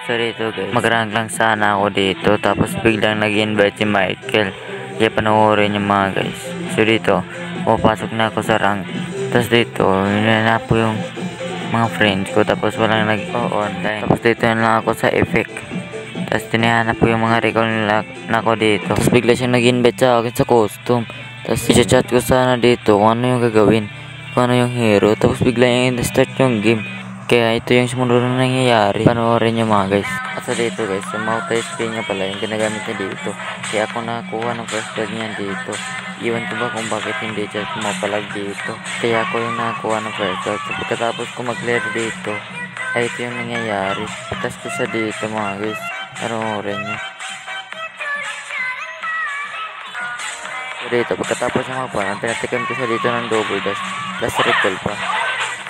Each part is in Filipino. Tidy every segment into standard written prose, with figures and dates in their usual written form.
So dito guys, mag-rank lang sana ako dito. Tapos biglang nag-invite si Michael. Kaya panoorin yung mga guys. So dito, pupasok na ako sa rank. Tapos dito, hinanap ko yung mga friends ko. Tapos walang nag-online. Tapos dito na lang ako sa effect. Tapos tinihanap ko yung mga recall na ako dito. Tapos bigla siyang nag-invite sa akin sa costume. Tapos i-chat ko sana dito kung ano yung gagawin. Kung ano yung hero. Tapos bigla yung start yung game. Kaya ito yung sumunod na nangyayari. Panoorin nyo mga guys. At sa dito guys, yung multi-screen niya pala yung ginagamit niya dito. Kaya ako nakakuha ng first blood niya dito. Iwan ko ba kung bakit hindi siya pumapalag dito. Kaya ako yung nakakuha ng first blood. So pagkatapos ko mag-clear dito, ay ito yung nangyayari. Tapos ko sa dito mga guys. Panoorin nyo. So dito, pagkatapos niya magparan, pinatikan ko siya dito ng double dash. Plus recall pa.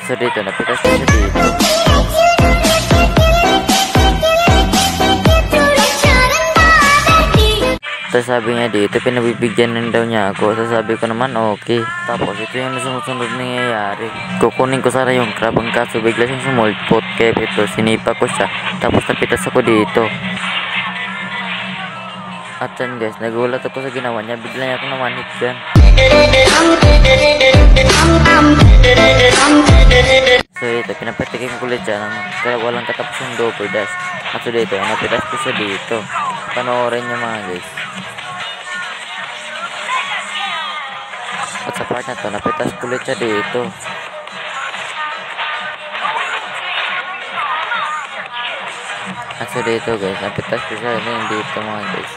So dito, napitas ko siya dito. Tapos sabi niya dito, pinabibigyan na daw niya ako. So sabi ko naman okay. Tapos ito yung nasunod nangyayari. Kukunin ko sana yung crab. Ang kaso bigla siyang sumulpot. Kaya ito, sinipa ko siya. Tapos napitas ako dito. At yan guys, nagulat ako sa ginawa niya. Bigla niya ako naman hit dyan. So ito, pinapatikin ko ulit siya ng walang katapos yung double dash. At so dito, napitas ko siya dito. Panoorin niyo mga guys. At sa part na to, napitas ko ulit siya dito. At so dito guys, napitas ko siya dito mga guys.